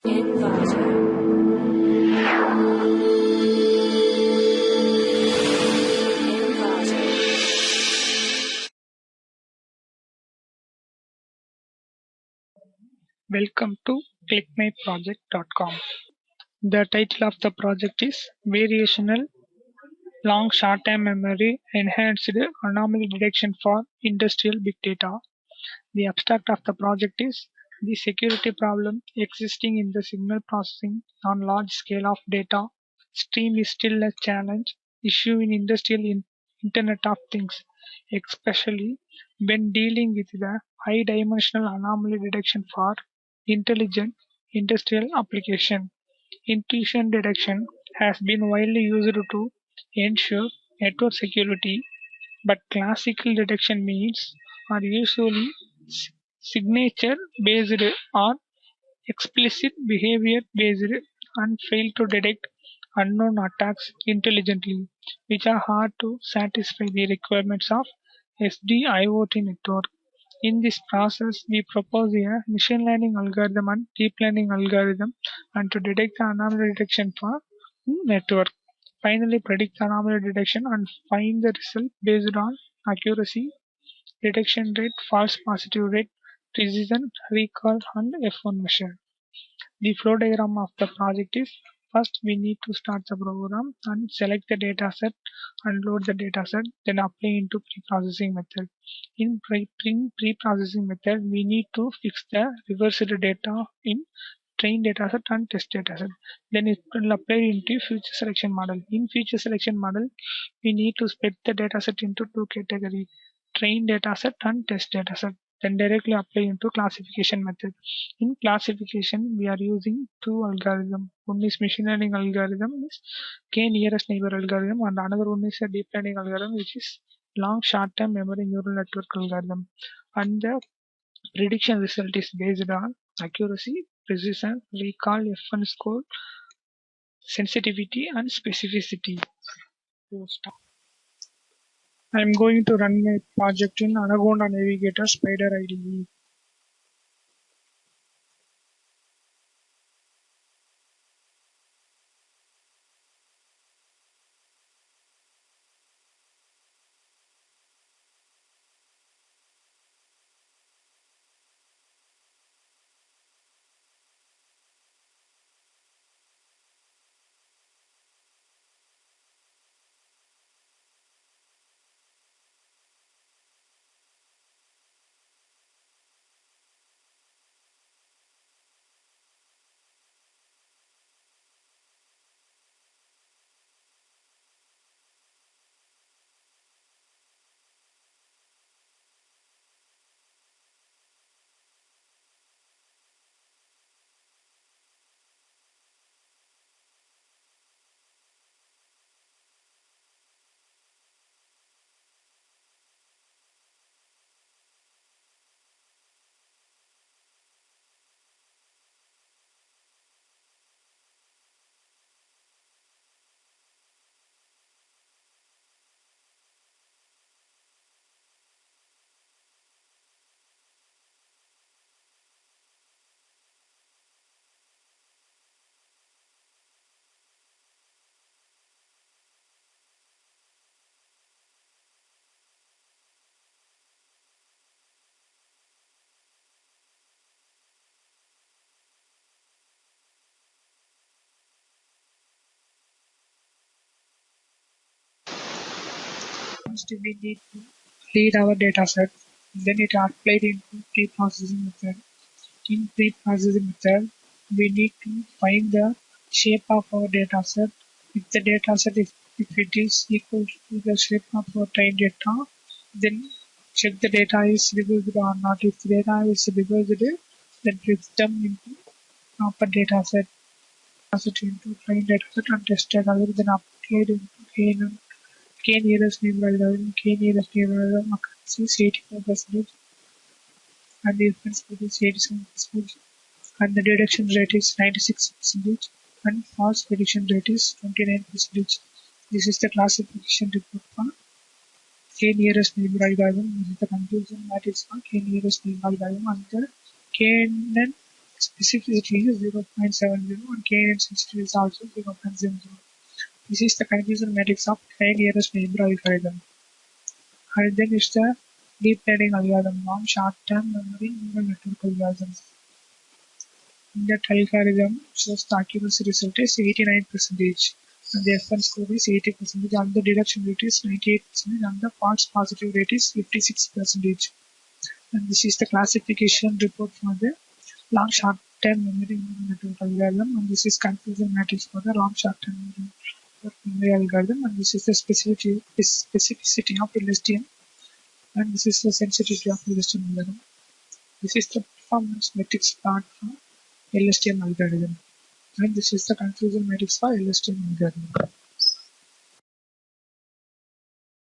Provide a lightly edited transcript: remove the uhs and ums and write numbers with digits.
Inverter. Welcome to ClickMyProject.com. The title of the project is Variational Long Short-Term Memory Enhanced Anomaly Detection for Industrial Big Data. The abstract of the project is the security problem existing in the signal processing on large scale of data stream is still a challenge issue in industrial Internet of Things, especially when dealing with the high dimensional anomaly detection for intelligent industrial application. Intrusion detection has been widely used to ensure network security, but classical detection means are usually signature-based or explicit-behavior-based and fail to detect unknown attacks intelligently, which are hard to satisfy the requirements of SD-IoT network. In this process, we propose a machine learning algorithm and deep learning algorithm and to detect the anomaly detection for network. Finally, predict the anomaly detection and find the result based on accuracy, detection rate, false positive rate, precision, recall, and F1 measure. The flow diagram of the project is first we need to start the program and select the dataset and load the dataset, then apply into pre-processing method. In pre-processing method, we need to fix the reversed data in train dataset and test dataset. Then it will apply into feature selection model. In feature selection model, we need to split the dataset into two categories: train dataset and test dataset. Then directly apply into classification method. In classification, we are using two algorithms. One is machine learning algorithm, is k nearest neighbor algorithm, and another one is a deep learning algorithm, which is long short-term memory neural network algorithm. And the prediction result is based on accuracy, precision, recall, F1 score, sensitivity, and specificity. I am going to run my project in Anaconda Navigator Spider IDE. First, we need to read our dataset. Then it applied into pre-processing method. In pre-processing method, we need to find the shape of our dataset. If the dataset if it is equal to the shape of our trained data, then check the data is reversed or not. If the data is reversed, then fix them into proper dataset into trained dataset and test dataset. Then applied into k nearest neighbor algorithm. K nearest neighbor algorithm accuracy is 84% and the reference rate is 87%. And the detection rate is 96% and false prediction rate is 29%. This is the classification report for k nearest neighbor algorithm. This is the conclusion that is for k nearest neighbor algorithm and the KNN Specificity is 0.70 and k-name sensitivity is also 0.00. This is the confusion matrix of k nearest neighbor algorithm. And then is the deep learning algorithm, long short-term memory neural network algorithms. In that algorithm shows the accuracy result is 89%, and the FN score is 80%, and the deduction rate is 98%, and the false positive rate is 56%. And this is the classification report for the long short-term memory neural network algorithm, and this is confusion matrix for the long short-term memory algorithm, and this is the specificity of LSTM, and this is the sensitivity of LSTM algorithm. This is the performance metrics plot for LSTM algorithm, and this is the confusion matrix for LSTM algorithm.